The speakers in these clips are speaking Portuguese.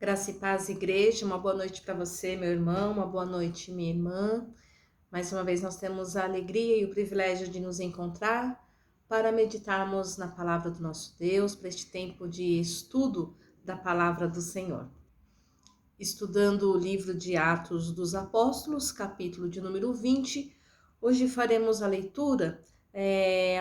Graça e paz, igreja, uma boa noite para você, meu irmão, uma boa noite, minha irmã. Mais uma vez nós temos a alegria e o privilégio de nos encontrar para meditarmos na palavra do nosso Deus, para este tempo de estudo da palavra do Senhor. Estudando o livro de Atos dos Apóstolos, capítulo de número 20, hoje faremos a leitura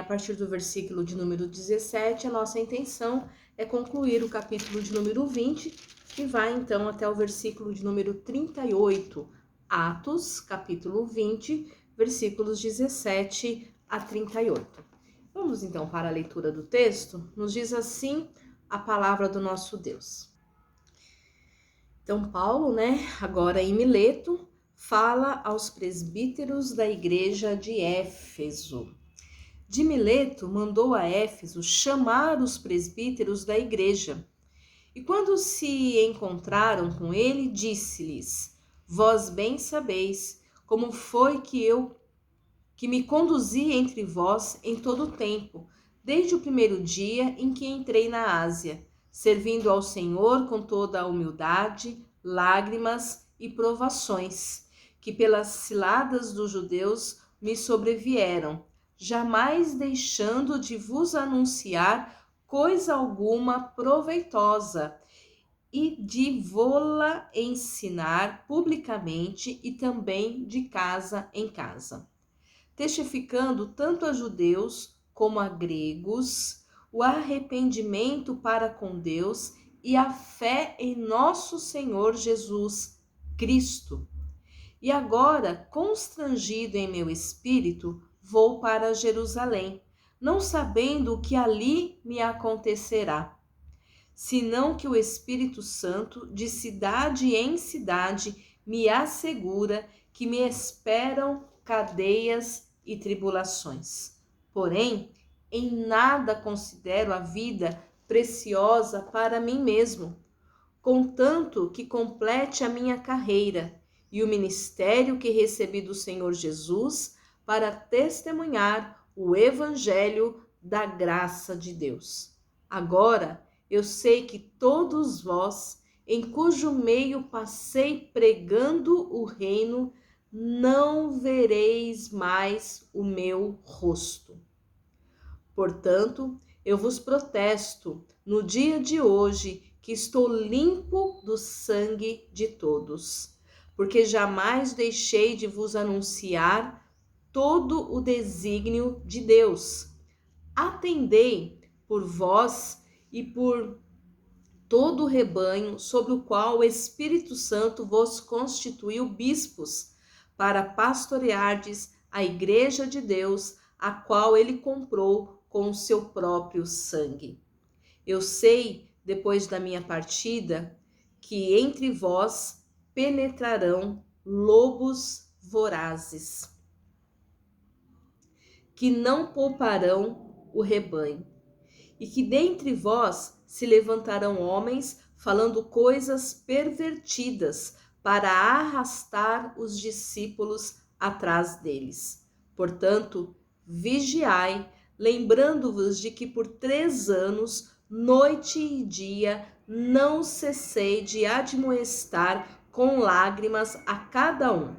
a partir do versículo de número 17. A nossa intenção é concluir o capítulo de número 20, que vai então até o versículo de número 38. Atos, capítulo 20, versículos 17 a 38. Vamos então para a leitura do texto. Nos diz assim a palavra do nosso Deus. Então, Paulo, agora em Mileto, fala aos presbíteros da igreja de Éfeso. De Mileto, mandou a Éfeso chamar os presbíteros da igreja. E quando se encontraram com ele, disse-lhes: Vós bem sabeis como foi que me conduzi entre vós em todo o tempo, desde o primeiro dia em que entrei na Ásia, servindo ao Senhor com toda a humildade, lágrimas e provações, que pelas ciladas dos judeus me sobrevieram, jamais deixando de vos anunciar coisa alguma proveitosa, e de vô-la ensinar publicamente e também de casa em casa, testificando tanto a judeus como a gregos o arrependimento para com Deus e a fé em nosso Senhor Jesus Cristo. E agora, constrangido em meu espírito, vou para Jerusalém, não sabendo o que ali me acontecerá, senão que o Espírito Santo, de cidade em cidade, me assegura que me esperam cadeias e tribulações. Porém, em nada considero a vida preciosa para mim mesmo, contanto que complete a minha carreira e o ministério que recebi do Senhor Jesus para testemunhar o evangelho da graça de Deus. Agora, eu sei que todos vós, em cujo meio passei pregando o reino, não vereis mais o meu rosto. Portanto, eu vos protesto no dia de hoje que estou limpo do sangue de todos, porque jamais deixei de vos anunciar todo o desígnio de Deus. Atendei por vós e por todo o rebanho sobre o qual o Espírito Santo vos constituiu bispos, para pastoreardes a igreja de Deus, a qual ele comprou com o seu próprio sangue. Eu sei, depois da minha partida, que entre vós penetrarão lobos vorazes, que não pouparão o rebanho, e que dentre vós se levantarão homens falando coisas pervertidas para arrastar os discípulos atrás deles. Portanto, vigiai, lembrando-vos de que por 3 anos, noite e dia, não cessei de admoestar com lágrimas a cada um.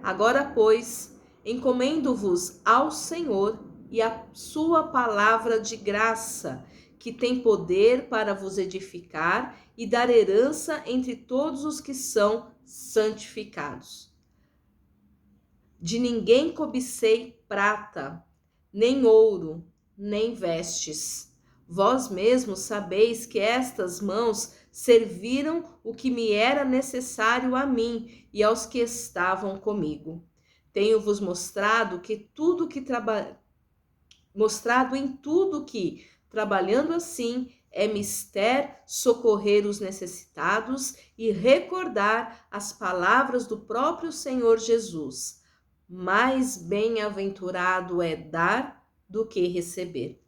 Agora, pois, encomendo-vos ao Senhor e a sua palavra de graça, que tem poder para vos edificar e dar herança entre todos os que são santificados. De ninguém cobicei prata, nem ouro, nem vestes. Vós mesmos sabeis que estas mãos serviram o que me era necessário a mim e aos que estavam comigo. Tenho-vos mostrado em tudo que, trabalhando assim, é mister socorrer os necessitados e recordar as palavras do próprio Senhor Jesus. Mais bem-aventurado é dar do que receber.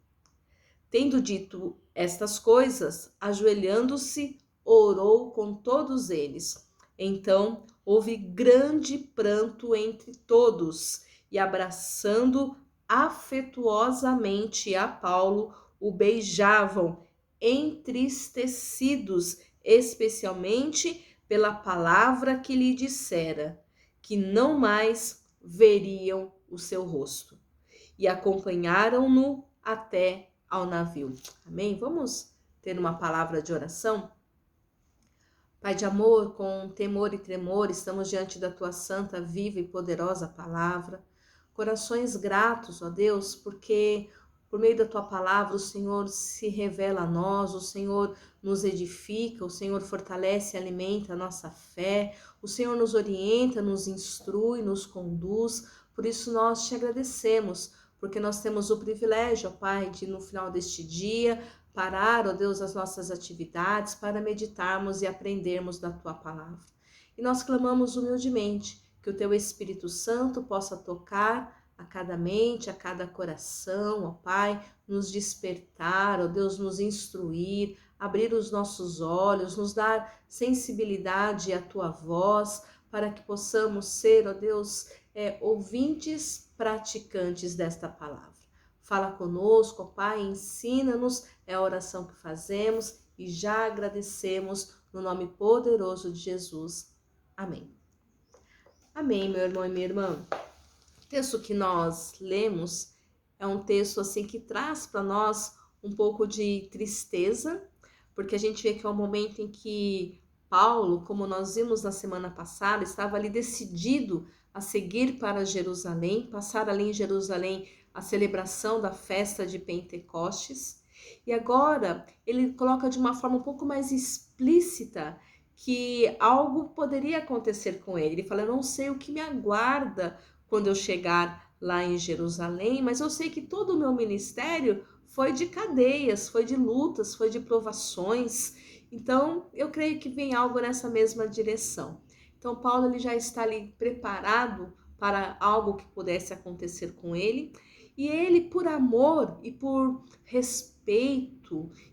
Tendo dito estas coisas, ajoelhando-se, orou com todos eles. Então houve grande pranto entre todos, e abraçando afetuosamente a Paulo, o beijavam, entristecidos especialmente pela palavra que lhe dissera, que não mais veriam o seu rosto. E acompanharam-no até ao navio. Amém? Vamos ter uma palavra de oração? Pai de amor, com temor e tremor, estamos diante da tua santa, viva e poderosa palavra. Corações gratos, ó Deus, porque por meio da tua palavra o Senhor se revela a nós, o Senhor nos edifica, o Senhor fortalece e alimenta a nossa fé, o Senhor nos orienta, nos instrui, nos conduz. Por isso nós te agradecemos, porque nós temos o privilégio, ó Pai, de no final deste dia parar, ó Deus, as nossas atividades para meditarmos e aprendermos da tua palavra. E nós clamamos humildemente que o teu Espírito Santo possa tocar a cada mente, a cada coração, ó Pai, nos despertar, ó Deus, nos instruir, abrir os nossos olhos, nos dar sensibilidade à tua voz, para que possamos ser, ó Deus, ouvintes praticantes desta palavra. Fala conosco, ó Pai, ensina-nos, é a oração que fazemos e já agradecemos no nome poderoso de Jesus. Amém. Amém, meu irmão e minha irmã. O texto que nós lemos é um texto assim que traz para nós um pouco de tristeza, porque a gente vê que é um momento em que Paulo, como nós vimos na semana passada, estava ali decidido a seguir para Jerusalém, passar ali em Jerusalém a celebração da festa de Pentecostes. E agora ele coloca de uma forma um pouco mais explícita que algo poderia acontecer com ele. Ele fala, eu não sei o que me aguarda quando eu chegar lá em Jerusalém, mas eu sei que todo o meu ministério foi de cadeias, foi de lutas, foi de provações. Então, eu creio que vem algo nessa mesma direção. Então, Paulo ele já está ali preparado para algo que pudesse acontecer com ele. E ele, por amor e por respeito,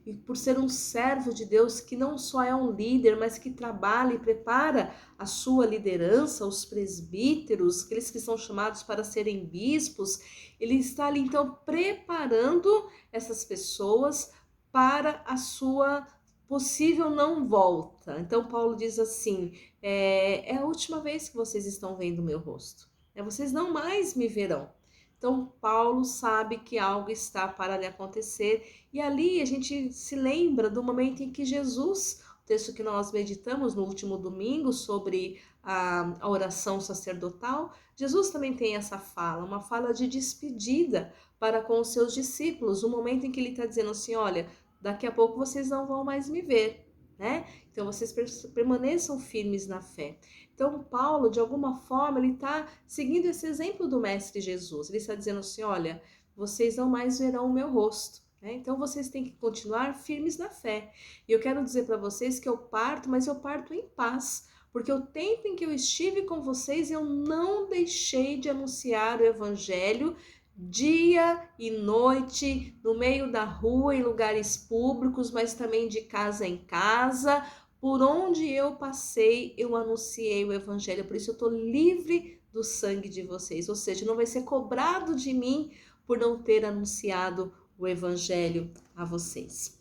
e por ser um servo de Deus que não só é um líder, mas que trabalha e prepara a sua liderança, os presbíteros, aqueles que são chamados para serem bispos, ele está ali então preparando essas pessoas para a sua possível não volta. Então Paulo diz assim, é a última vez que vocês estão vendo o meu rosto, vocês não mais me verão. Então, Paulo sabe que algo está para lhe acontecer. E ali a gente se lembra do momento em que Jesus, o texto que nós meditamos no último domingo sobre a oração sacerdotal, Jesus também tem essa fala, uma fala de despedida para com os seus discípulos. O momento em que ele está dizendo assim, olha, daqui a pouco vocês não vão mais me ver, né? Então, vocês permaneçam firmes na fé. Então, Paulo, de alguma forma, ele está seguindo esse exemplo do Mestre Jesus. Ele está dizendo assim, olha, vocês não mais verão o meu rosto, né? Então, vocês têm que continuar firmes na fé. E eu quero dizer para vocês que eu parto, mas eu parto em paz. Porque o tempo em que eu estive com vocês, eu não deixei de anunciar o Evangelho dia e noite, no meio da rua, em lugares públicos, mas também de casa em casa. Por onde eu passei, eu anunciei o Evangelho, por isso eu estou livre do sangue de vocês, ou seja, não vai ser cobrado de mim por não ter anunciado o Evangelho a vocês.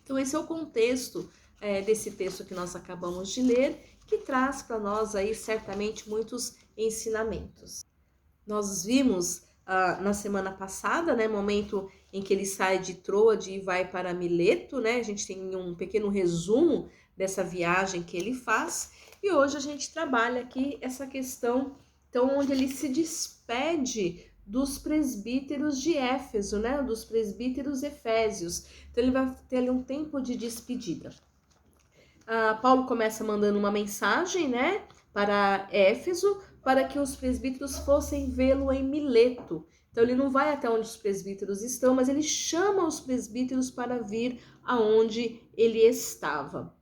Então esse é o contexto desse texto que nós acabamos de ler, que traz para nós aí certamente muitos ensinamentos. Nós vimos na semana passada, né, momento em que ele sai de Troade e vai para Mileto, né, a gente tem um pequeno resumo dessa viagem que ele faz, e hoje a gente trabalha aqui essa questão, então, onde ele se despede dos presbíteros de Éfeso, né, dos presbíteros efésios. Então ele vai ter ali um tempo de despedida. Paulo começa mandando uma mensagem, né, para Éfeso, para que os presbíteros fossem vê-lo em Mileto. Então ele não vai até onde os presbíteros estão, mas ele chama os presbíteros para vir aonde ele estava.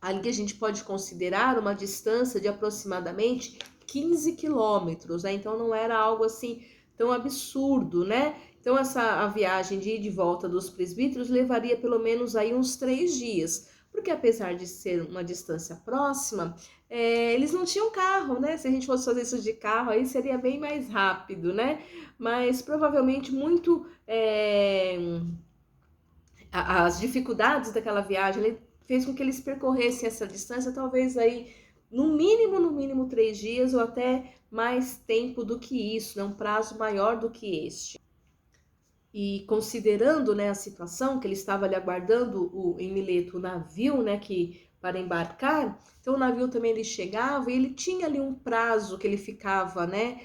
Ali a gente pode considerar uma distância de aproximadamente 15 quilômetros, né? Então não era algo assim tão absurdo, né? Então a viagem de ir e de volta dos presbíteros levaria pelo menos aí uns 3 dias, porque apesar de ser uma distância próxima, eles não tinham carro, né? Se a gente fosse fazer isso de carro, aí seria bem mais rápido, né? Mas provavelmente muito as dificuldades daquela viagem fez com que eles percorressem essa distância, talvez aí no mínimo 3 dias ou até mais tempo do que isso, né? Um prazo maior do que este. E considerando, né, a situação que ele estava ali aguardando em Mileto o navio, né, para embarcar, então o navio também ele chegava e ele tinha ali um prazo que ele ficava, né,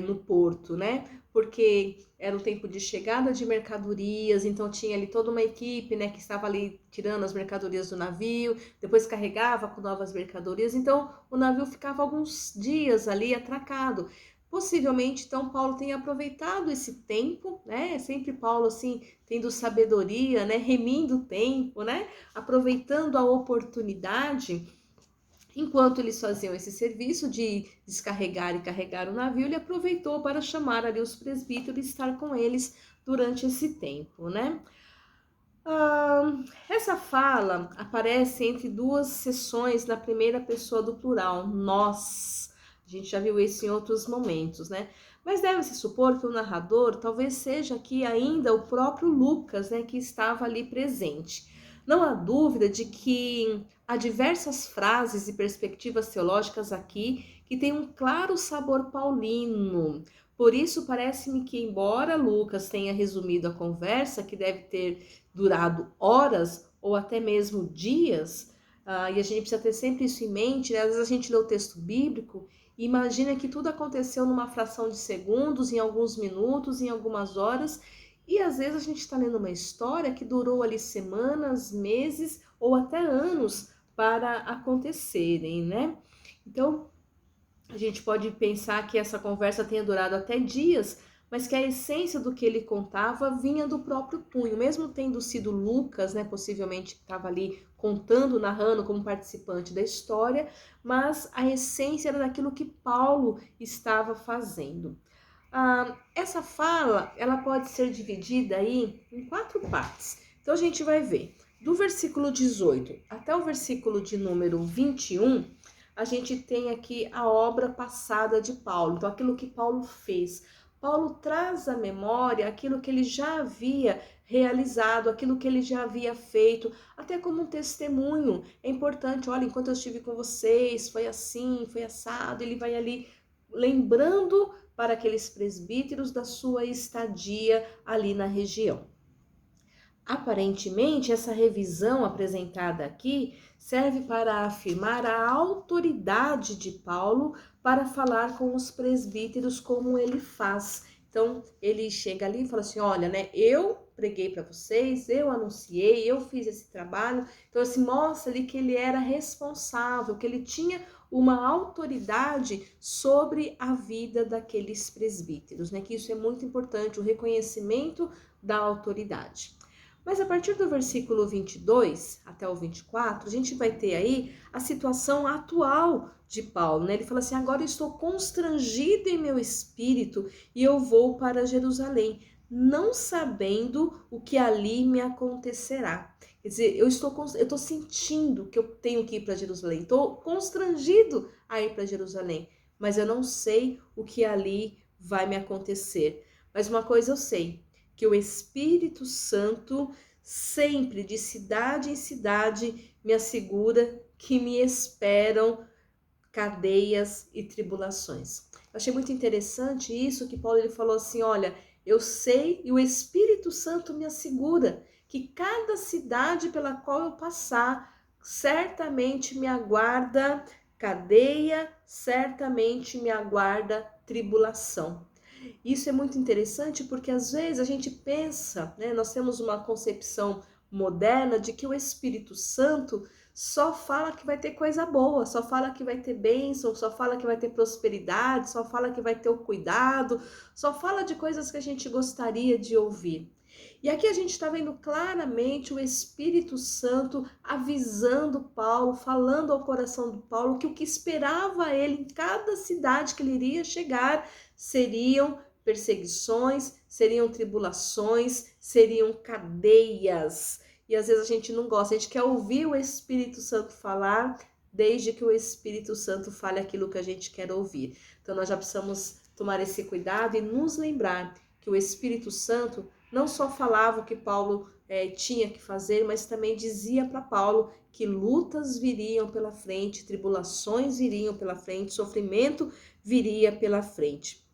no porto, né, porque era o tempo de chegada de mercadorias, então tinha ali toda uma equipe, né, que estava ali tirando as mercadorias do navio, depois carregava com novas mercadorias, então o navio ficava alguns dias ali atracado. Possivelmente, então, Paulo tenha aproveitado esse tempo, né? Sempre Paulo, assim, tendo sabedoria, né? Remindo o tempo, né? Aproveitando a oportunidade. Enquanto eles faziam esse serviço de descarregar e carregar o navio, ele aproveitou para chamar ali os presbíteros e estar com eles durante esse tempo, né? Essa fala aparece entre duas sessões na primeira pessoa do plural, nós. A gente já viu isso em outros momentos, né? Mas deve-se supor que o narrador talvez seja aqui ainda o próprio Lucas, né, que estava ali presente. Não há dúvida de que há diversas frases e perspectivas teológicas aqui que têm um claro sabor paulino. Por isso, parece-me que, embora Lucas tenha resumido a conversa, que deve ter durado horas ou até mesmo dias, e a gente precisa ter sempre isso em mente, né? Às vezes a gente lê o texto bíblico e imagina que tudo aconteceu numa fração de segundos, em alguns minutos, em algumas horas, e às vezes a gente está lendo uma história que durou ali semanas, meses ou até anos para acontecerem, né? Então, a gente pode pensar que essa conversa tenha durado até dias, mas que a essência do que ele contava vinha do próprio punho, mesmo tendo sido Lucas, né, possivelmente estava ali contando, narrando como participante da história, mas a essência era daquilo que Paulo estava fazendo. Essa fala, ela pode ser dividida aí em 4 partes. Então a gente vai ver, do versículo 18 até o versículo de número 21, a gente tem aqui a obra passada de Paulo, então aquilo que Paulo fez. Paulo traz à memória aquilo que ele já havia realizado, aquilo que ele já havia feito, até como um testemunho. É importante, olha, enquanto eu estive com vocês, foi assim, foi assado, ele vai ali lembrando para aqueles presbíteros da sua estadia ali na região. Aparentemente, essa revisão apresentada aqui serve para afirmar a autoridade de Paulo para falar com os presbíteros como ele faz. Então, ele chega ali e fala assim, olha, né, eu preguei para vocês, eu anunciei, eu fiz esse trabalho. Então, se mostra ali que ele era responsável, que ele tinha uma autoridade sobre a vida daqueles presbíteros, né? Que isso é muito importante, o reconhecimento da autoridade. Mas a partir do versículo 22 até o 24, a gente vai ter aí a situação atual de Paulo, né? Ele fala assim, agora eu estou constrangido em meu espírito e eu vou para Jerusalém, não sabendo o que ali me acontecerá. Quer dizer, eu estou sentindo que eu tenho que ir para Jerusalém, estou constrangido a ir para Jerusalém, mas eu não sei o que ali vai me acontecer. Mas uma coisa eu sei, que o Espírito Santo sempre, de cidade em cidade, me assegura que me esperam cadeias e tribulações. Eu achei muito interessante isso que Paulo ele falou assim, olha, eu sei e o Espírito Santo me assegura que cada cidade pela qual eu passar, certamente me aguarda cadeia, certamente me aguarda tribulação. Isso é muito interessante porque às vezes a gente pensa, né, nós temos uma concepção moderna de que o Espírito Santo só fala que vai ter coisa boa, só fala que vai ter bênção, só fala que vai ter prosperidade, só fala que vai ter o cuidado, só fala de coisas que a gente gostaria de ouvir. E aqui a gente está vendo claramente o Espírito Santo avisando Paulo, falando ao coração do Paulo que o que esperava ele em cada cidade que ele iria chegar seriam perseguições, seriam tribulações, seriam cadeias. E às vezes a gente não gosta, a gente quer ouvir o Espírito Santo falar, desde que o Espírito Santo fale aquilo que a gente quer ouvir. Então nós já precisamos tomar esse cuidado e nos lembrar que o Espírito Santo não só falava o que Paulo tinha que fazer, mas também dizia para Paulo que lutas viriam pela frente, tribulações viriam pela frente, sofrimento viria pela frente,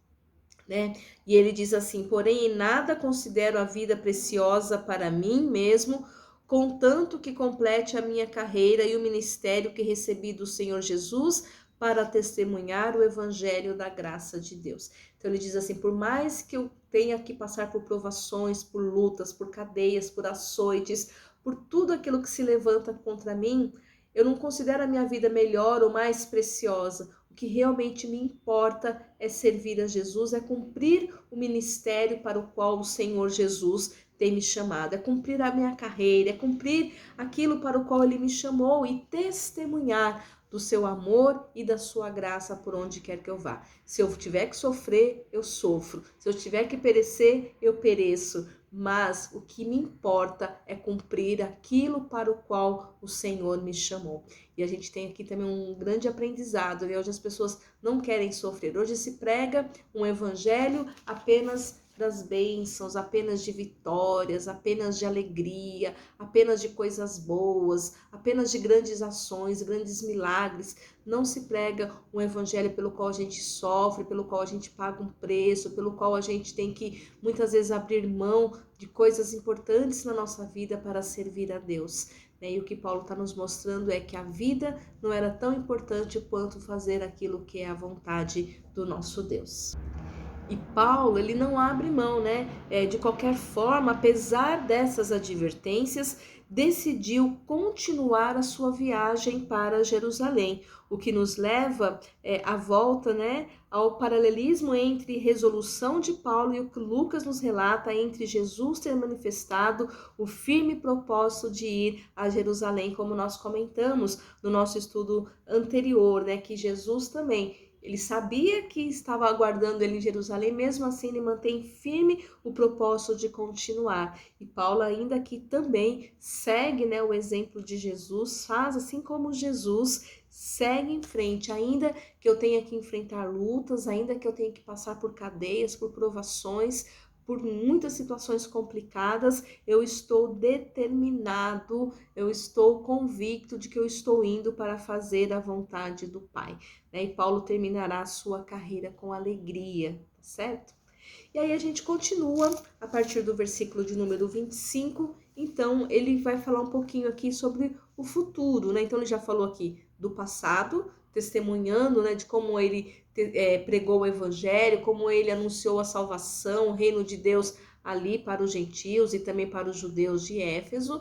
né? E ele diz assim: porém, em nada considero a vida preciosa para mim mesmo, contanto que complete a minha carreira e o ministério que recebi do Senhor Jesus para testemunhar o evangelho da graça de Deus. Então ele diz assim: por mais que eu tenha que passar por provações, por lutas, por cadeias, por açoites, por tudo aquilo que se levanta contra mim, eu não considero a minha vida melhor ou mais preciosa. O que realmente me importa é servir a Jesus, é cumprir o ministério para o qual o Senhor Jesus tem me chamado, é cumprir a minha carreira, é cumprir aquilo para o qual Ele me chamou e testemunhar do seu amor e da sua graça por onde quer que eu vá. Se eu tiver que sofrer, eu sofro. Se eu tiver que perecer, eu pereço. Mas o que me importa é cumprir aquilo para o qual o Senhor me chamou. E a gente tem aqui também um grande aprendizado, né? Hoje as pessoas não querem sofrer. Hoje se prega um evangelho apenas das bênçãos, apenas de vitórias, apenas de alegria, apenas de coisas boas, apenas de grandes ações, grandes milagres. Não se prega um evangelho pelo qual a gente sofre, pelo qual a gente paga um preço, pelo qual a gente tem que muitas vezes abrir mão de coisas importantes na nossa vida para servir a Deus. E o que Paulo está nos mostrando é que a vida não era tão importante quanto fazer aquilo que é a vontade do nosso Deus. E Paulo, ele não abre mão, né? De qualquer forma, apesar dessas advertências, decidiu continuar a sua viagem para Jerusalém, o que nos leva à volta, né, ao paralelismo entre resolução de Paulo e o que Lucas nos relata entre Jesus ter manifestado o firme propósito de ir a Jerusalém, como nós comentamos no nosso estudo anterior, né, que Jesus também ele sabia que estava aguardando ele em Jerusalém, mesmo assim ele mantém firme o propósito de continuar. E Paulo ainda aqui também segue, né, o exemplo de Jesus, faz assim como Jesus, segue em frente, ainda que eu tenha que enfrentar lutas, ainda que eu tenha que passar por cadeias, por provações, por muitas situações complicadas, eu estou determinado, eu estou convicto de que eu estou indo para fazer a vontade do Pai. E Paulo terminará a sua carreira com alegria, certo? E aí a gente continua a partir do versículo de número 25, então ele vai falar um pouquinho aqui sobre o futuro, né? Então ele já falou aqui do passado, testemunhando, né, de como ele pregou o evangelho, como ele anunciou a salvação, o reino de Deus ali para os gentios e também para os judeus de Éfeso.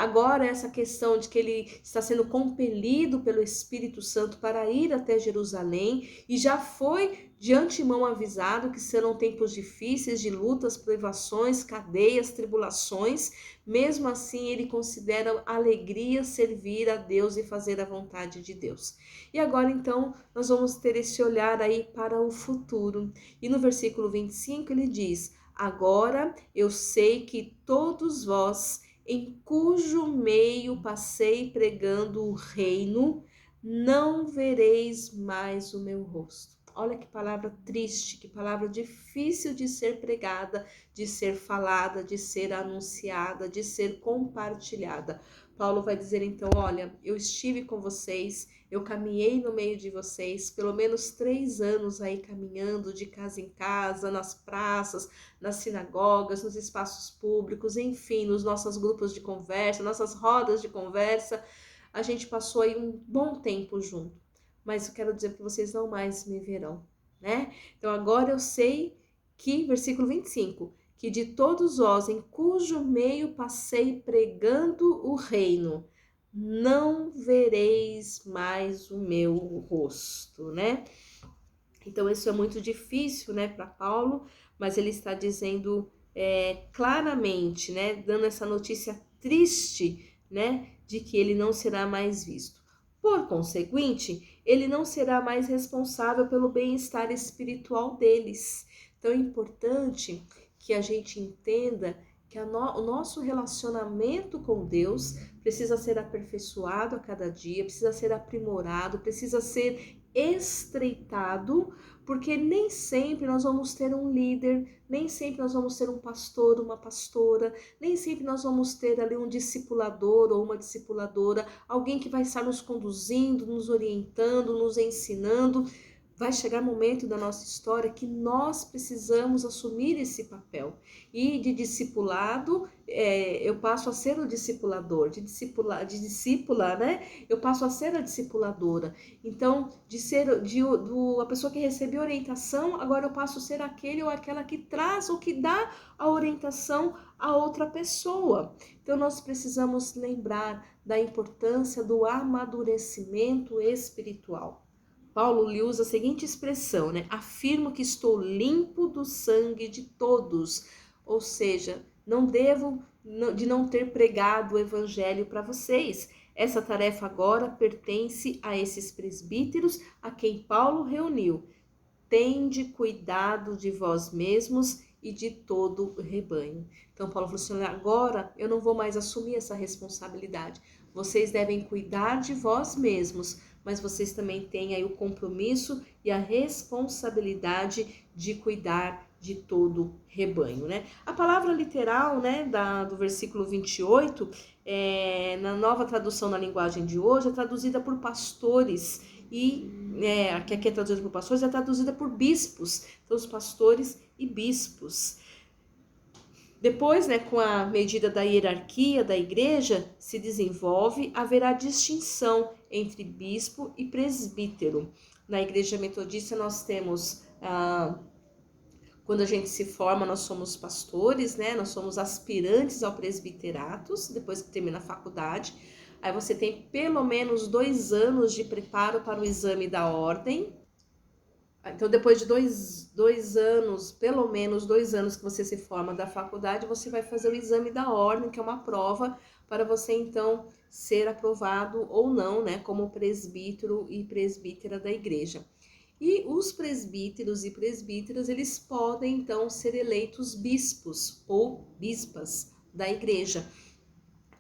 Agora essa questão de que ele está sendo compelido pelo Espírito Santo para ir até Jerusalém e já foi de antemão avisado que serão tempos difíceis de lutas, privações, cadeias, tribulações. Mesmo assim ele considera alegria servir a Deus e fazer a vontade de Deus. E agora então nós vamos ter esse olhar aí para o futuro. E no versículo 25 ele diz: agora eu sei que todos vós em cujo meio passei pregando o reino, não vereis mais o meu rosto. Olha que palavra triste, que palavra difícil de ser pregada, de ser falada, de ser anunciada, de ser compartilhada. Paulo vai dizer então, olha, eu estive com vocês, eu caminhei no meio de vocês, pelo menos 3 anos aí caminhando de casa em casa, nas praças, nas sinagogas, nos espaços públicos, enfim, nos nossos grupos de conversa, nossas rodas de conversa. A gente passou aí um bom tempo junto, mas eu quero dizer que vocês não mais me verão, né? Então agora eu sei que, versículo 25, que de todos vós em cujo meio passei pregando o reino, não vereis mais o meu rosto, né? Então isso é muito difícil, né, para Paulo, mas ele está dizendo claramente, né, dando essa notícia triste, né, de que ele não será mais visto. Por conseguinte, ele não será mais responsável pelo bem-estar espiritual deles. Então é importante que a gente entenda que o nosso relacionamento com Deus precisa ser aperfeiçoado a cada dia, precisa ser aprimorado, precisa ser estreitado, porque nem sempre nós vamos ter um líder, nem sempre nós vamos ter um pastor, uma pastora, nem sempre nós vamos ter ali um discipulador ou uma discipuladora, alguém que vai estar nos conduzindo, nos orientando, nos ensinando. Vai chegar momento da nossa história que nós precisamos assumir esse papel. E de discipulado, eu passo a ser o discipulador, de discípula, né? Eu passo a ser a discipuladora. Então, de ser a pessoa que recebe orientação, agora eu passo a ser aquele ou aquela que traz ou que dá a orientação a outra pessoa. Então, nós precisamos lembrar da importância do amadurecimento espiritual. Paulo lhe usa a seguinte expressão, né? Afirmo que estou limpo do sangue de todos. Ou seja, não devo de não ter pregado o evangelho para vocês. Essa tarefa agora pertence a esses presbíteros a quem Paulo reuniu. Tende cuidado de vós mesmos e de todo o rebanho. Então Paulo falou assim, agora eu não vou mais assumir essa responsabilidade. Vocês devem cuidar de vós mesmos, mas vocês também têm aí o compromisso e a responsabilidade de cuidar de todo o rebanho, né? A palavra literal, né, do versículo 28, na nova tradução na linguagem de hoje, é traduzida por pastores e que aqui é traduzida por pastores, é traduzida por bispos, então os pastores e bispos. Depois, né, com a medida da hierarquia da igreja, se desenvolve, haverá distinção entre bispo e presbítero. Na igreja metodista nós temos, quando a gente se forma, nós somos pastores, né, nós somos aspirantes ao presbiterato, depois que termina a faculdade. Aí você tem pelo menos 2 anos de preparo para o exame da ordem. Então, depois de dois anos, pelo menos 2 anos que você se forma da faculdade, você vai fazer o exame da ordem, que é uma prova para você, então, ser aprovado ou não, né, como presbítero e presbítera da igreja. E os presbíteros e presbíteras, eles podem, então, ser eleitos bispos ou bispas da igreja.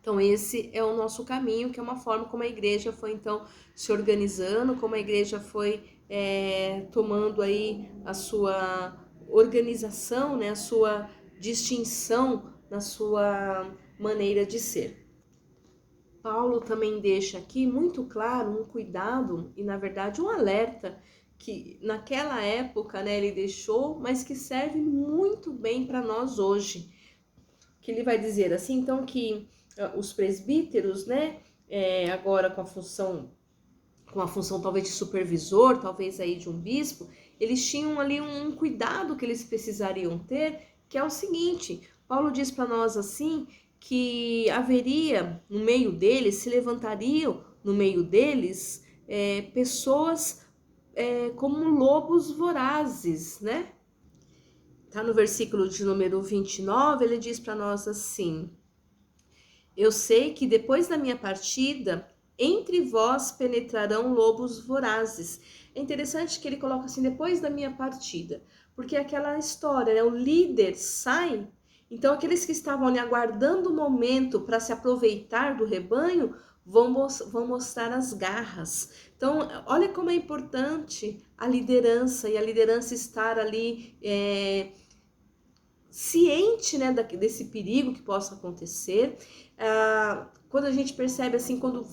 Então, esse é o nosso caminho, que é uma forma como a igreja foi, então, se organizando, como a igreja foi tomando aí a sua organização, né, a sua distinção na sua maneira de ser. Paulo também deixa aqui muito claro um cuidado e, na verdade, um alerta que naquela época, né, ele deixou, mas que serve muito bem para nós hoje. Que ele vai dizer assim, então, que os presbíteros, né, agora com a função talvez de supervisor, talvez aí de um bispo, eles tinham ali um cuidado que eles precisariam ter, que é o seguinte, Paulo diz para nós assim, que haveria no meio deles, se levantariam no meio deles, pessoas como lobos vorazes, né? Tá no versículo de número 29, ele diz para nós assim, eu sei que depois da minha partida, entre vós penetrarão lobos vorazes. É interessante que ele coloca assim, depois da minha partida, porque é aquela história, né? O líder sai, então aqueles que estavam ali aguardando o momento para se aproveitar do rebanho, vão mostrar as garras. Então, olha como é importante a liderança, e a liderança estar ali ciente, né, desse perigo que possa acontecer. Quando a gente percebe assim, quando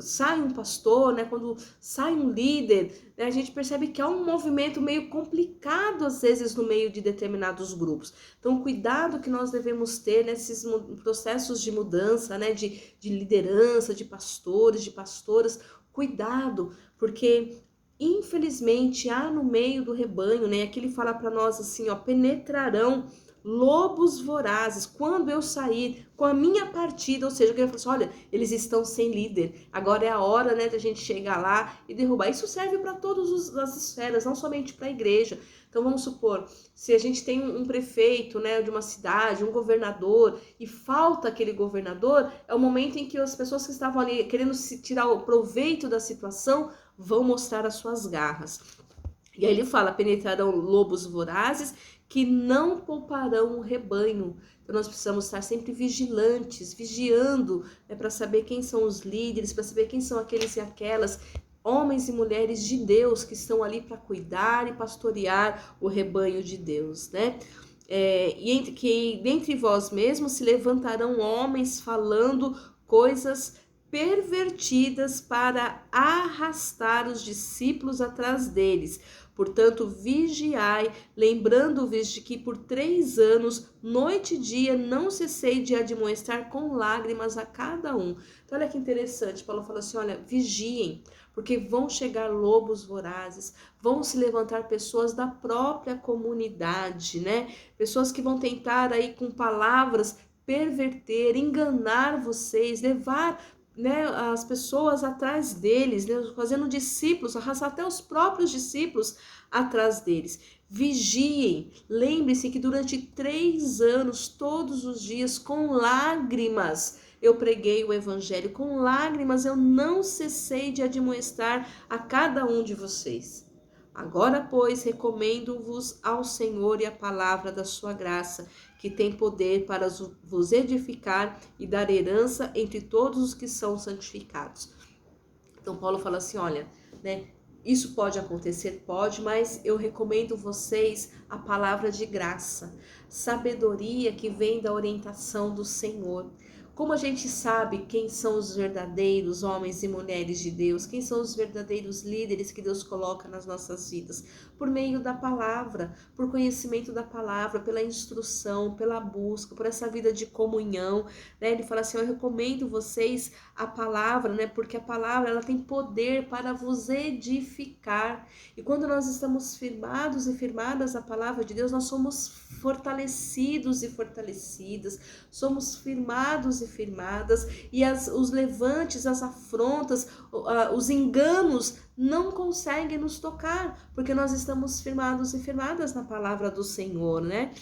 sai um pastor, né, quando sai um líder, né, a gente percebe que há um movimento meio complicado às vezes no meio de determinados grupos. Então, o cuidado que nós devemos ter nesses processos de mudança, né, de liderança, de pastores, de pastoras, cuidado, porque infelizmente há no meio do rebanho, né, aqui ele fala para nós assim, ó, penetrarão lobos vorazes, quando eu sair com a minha partida, ou seja, eu quero falar assim, olha, eles estão sem líder, agora é a hora, né, da gente chegar lá e derrubar. Isso serve para todas as esferas, não somente para a igreja. Então vamos supor, se a gente tem um prefeito, né, de uma cidade, um governador, e falta aquele governador, é o momento em que as pessoas que estavam ali querendo tirar o proveito da situação vão mostrar as suas garras. E aí ele fala, penetrarão lobos vorazes que não pouparão o rebanho. Então nós precisamos estar sempre vigilantes, vigiando, né, para saber quem são os líderes, para saber quem são aqueles e aquelas homens e mulheres de Deus que estão ali para cuidar e pastorear o rebanho de Deus, né? Que dentre vós mesmos se levantarão homens falando coisas pervertidas para arrastar os discípulos atrás deles. Portanto, vigiai, lembrando-vos de que por 3 anos, noite e dia, não cessei de admoestar com lágrimas a cada um. Então, olha que interessante, Paulo fala assim, olha, vigiem, porque vão chegar lobos vorazes, vão se levantar pessoas da própria comunidade, né? Pessoas que vão tentar aí com palavras perverter, enganar vocês, levar, né, as pessoas atrás deles, né, fazendo discípulos, arrastar até os próprios discípulos atrás deles. Vigiem, lembre-se que durante 3 anos, todos os dias, com lágrimas, eu preguei o evangelho, com lágrimas eu não cessei de admoestar a cada um de vocês. Agora, pois, recomendo-vos ao Senhor e a palavra da sua graça, que tem poder para vos edificar e dar herança entre todos os que são santificados. Então, Paulo fala assim, olha, né, isso pode acontecer, pode, mas eu recomendo vocês a palavra de graça, sabedoria que vem da orientação do Senhor. Como a gente sabe quem são os verdadeiros homens e mulheres de Deus, quem são os verdadeiros líderes que Deus coloca nas nossas vidas? Por meio da palavra, por conhecimento da palavra, pela instrução, pela busca, por essa vida de comunhão, né? Ele fala assim, eu recomendo vocês a palavra, né? Porque a palavra, ela tem poder para vos edificar. E quando nós estamos firmados e firmadas na palavra de Deus, nós somos fortalecidos e fortalecidas, somos firmados e firmadas, e os levantes, as afrontas, os enganos não conseguem nos tocar, porque nós estamos firmados e firmadas na palavra do Senhor, né?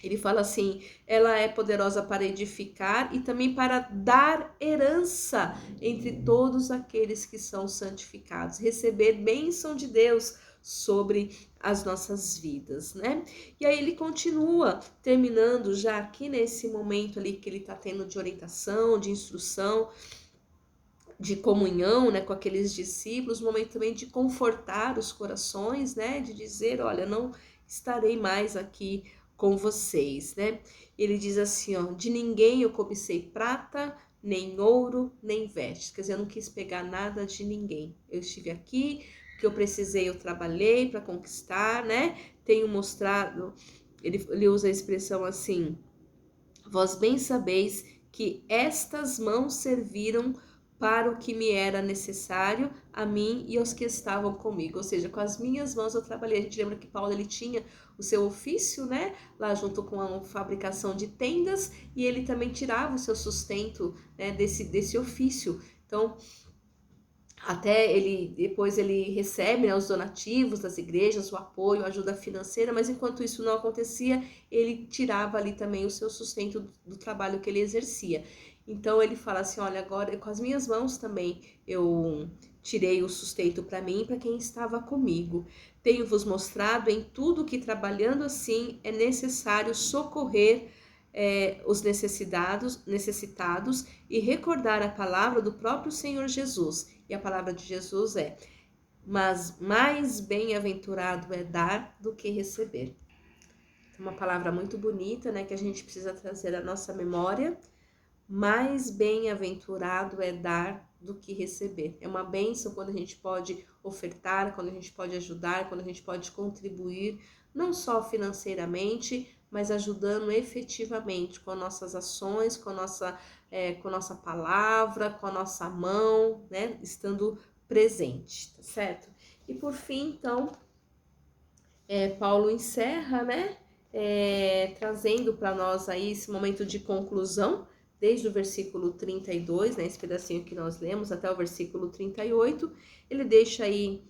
Ele fala assim, ela é poderosa para edificar e também para dar herança entre todos aqueles que são santificados, receber bênção de Deus sobre as nossas vidas, né? E aí ele continua, terminando já aqui nesse momento ali que ele está tendo de orientação, de instrução, de comunhão, né, com aqueles discípulos, momento também de confortar os corações, né, de dizer, olha, não estarei mais aqui com vocês, né? Ele diz assim, ó, de ninguém eu cobicei prata, nem ouro, nem vestes. Quer dizer, eu não quis pegar nada de ninguém. Eu estive aqui, o que eu precisei, eu trabalhei para conquistar, né? Tenho mostrado, ele usa a expressão assim, vós bem sabeis que estas mãos serviram para o que me era necessário, a mim e aos que estavam comigo. Ou seja, com as minhas mãos eu trabalhei. A gente lembra que Paulo, ele tinha o seu ofício, né? Lá junto com a fabricação de tendas, e ele também tirava o seu sustento, né, desse ofício. Então, até depois ele recebe, né, os donativos das igrejas, o apoio, a ajuda financeira, mas enquanto isso não acontecia, ele tirava ali também o seu sustento do trabalho que ele exercia. Então ele fala assim, olha, agora com as minhas mãos também eu tirei o sustento para mim e para quem estava comigo. Tenho-vos mostrado em tudo que trabalhando assim é necessário socorrer os necessitados e recordar a palavra do próprio Senhor Jesus. E a palavra de Jesus é, mas mais bem-aventurado é dar do que receber. Uma palavra muito bonita, né, que a gente precisa trazer à nossa memória. Mais bem-aventurado é dar do que receber. É uma bênção quando a gente pode ofertar, quando a gente pode ajudar, quando a gente pode contribuir, não só financeiramente, mas ajudando efetivamente com as nossas ações, com a nossa palavra, com a nossa mão, né? Estando presente, tá certo? E por fim, então, Paulo encerra, né? Trazendo para nós aí esse momento de conclusão, desde o versículo 32, né, esse pedacinho que nós lemos, até o versículo 38, ele deixa aí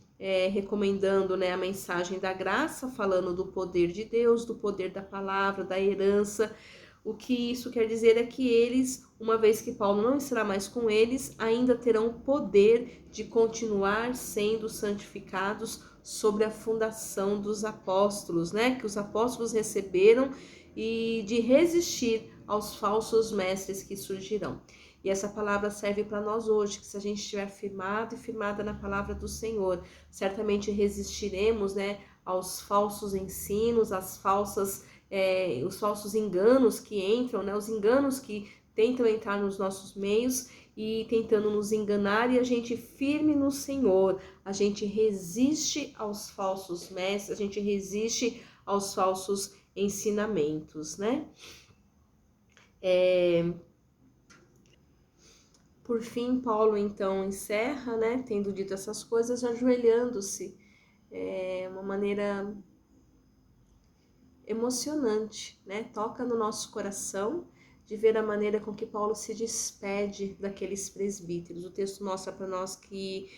recomendando, né, a mensagem da graça, falando do poder de Deus, do poder da palavra, da herança. O que isso quer dizer é que eles, uma vez que Paulo não estará mais com eles, ainda terão o poder de continuar sendo santificados sobre a fundação dos apóstolos, né, que os apóstolos receberam, e de resistir aos falsos mestres que surgirão. E essa palavra serve para nós hoje, que se a gente estiver firmado e firmada na palavra do Senhor, certamente resistiremos, né, aos falsos ensinos, os falsos enganos que entram, né, os enganos que tentam entrar nos nossos meios e tentando nos enganar, e a gente firme no Senhor, a gente resiste aos falsos mestres, a gente resiste aos falsos ensinamentos, né? Por fim, Paulo então encerra, né, tendo dito essas coisas, ajoelhando-se, uma maneira emocionante, né? Toca no nosso coração de ver a maneira com que Paulo se despede daqueles presbíteros. O texto mostra para nós que,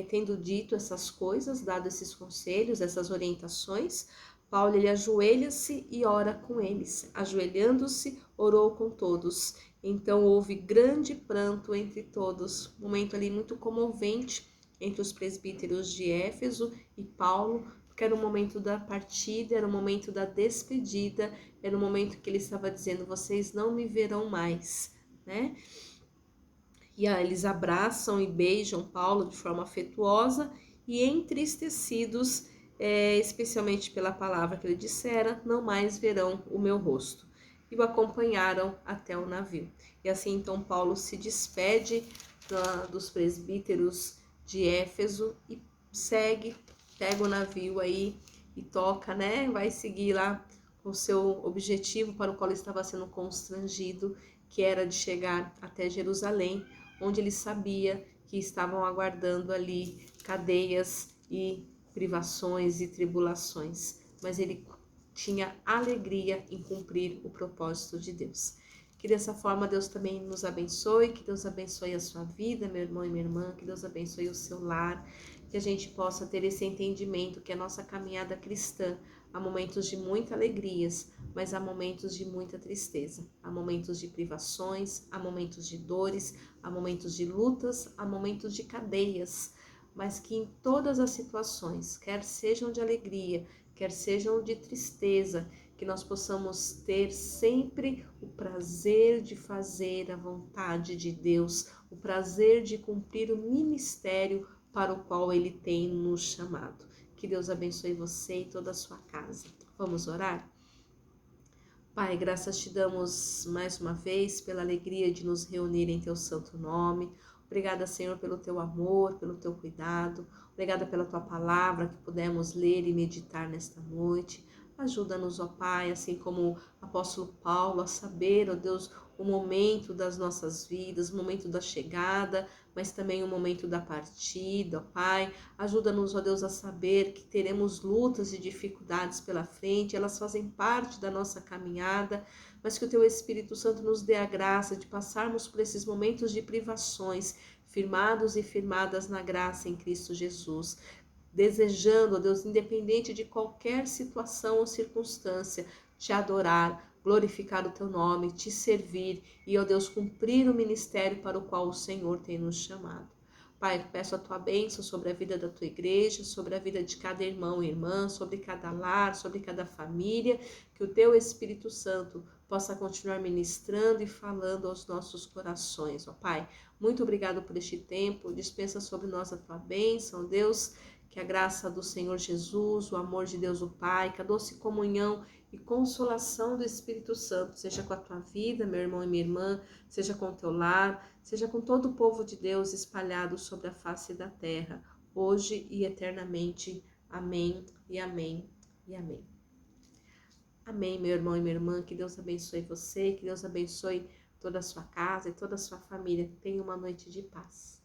tendo dito essas coisas, dado esses conselhos, essas orientações, Paulo ele ajoelha-se e ora com eles. Ajoelhando-se, orou com todos. Então houve grande pranto entre todos, um momento ali muito comovente entre os presbíteros de Éfeso e Paulo, porque era o momento da partida, era o momento da despedida, era o momento que ele estava dizendo, vocês não me verão mais, né? E aí eles abraçam e beijam Paulo de forma afetuosa e entristecidos, especialmente pela palavra que ele dissera, não mais verão o meu rosto. E o acompanharam até o navio. E assim então Paulo se despede dos presbíteros de Éfeso e segue, pega o navio aí e toca, né? Vai seguir lá o seu objetivo para o qual ele estava sendo constrangido, que era de chegar até Jerusalém, onde ele sabia que estavam aguardando ali cadeias e privações e tribulações, mas ele tinha alegria em cumprir o propósito de Deus. Que dessa forma Deus também nos abençoe, que Deus abençoe a sua vida, meu irmão e minha irmã, que Deus abençoe o seu lar, que a gente possa ter esse entendimento que a nossa caminhada cristã há momentos de muitas alegrias, mas há momentos de muita tristeza, há momentos de privações, há momentos de dores, há momentos de lutas, há momentos de cadeias, mas que em todas as situações, quer sejam de alegria, quer sejam de tristeza, que nós possamos ter sempre o prazer de fazer a vontade de Deus, o prazer de cumprir o ministério para o qual Ele tem nos chamado. Que Deus abençoe você e toda a sua casa. Vamos orar? Pai, graças te damos mais uma vez pela alegria de nos reunir em teu santo nome. Obrigada, Senhor, pelo teu amor, pelo teu cuidado. Obrigada pela tua palavra que pudemos ler e meditar nesta noite. Ajuda-nos, ó Pai, assim como o apóstolo Paulo, a saber, ó Deus, o momento das nossas vidas, o momento da chegada, mas também o momento da partida, ó Pai. Ajuda-nos, ó Deus, a saber que teremos lutas e dificuldades pela frente, elas fazem parte da nossa caminhada, mas que o Teu Espírito Santo nos dê a graça de passarmos por esses momentos de privações, firmados e firmadas na graça em Cristo Jesus, desejando, ó Deus, independente de qualquer situação ou circunstância, te adorar, glorificar o teu nome, te servir e, ó Deus, cumprir o ministério para o qual o Senhor tem nos chamado. Pai, peço a tua bênção sobre a vida da tua igreja, sobre a vida de cada irmão e irmã, sobre cada lar, sobre cada família, que o teu Espírito Santo possa continuar ministrando e falando aos nossos corações, ó Pai. Muito obrigado por este tempo, dispensa sobre nós a tua bênção, Deus, que a graça do Senhor Jesus, o amor de Deus o Pai, que a doce comunhão e consolação do Espírito Santo seja com a tua vida, meu irmão e minha irmã, seja com o teu lar, seja com todo o povo de Deus espalhado sobre a face da terra, hoje e eternamente. Amém e amém e amém. Amém, meu irmão e minha irmã, que Deus abençoe você, que Deus abençoe toda a sua casa e toda a sua família. Tenha uma noite de paz.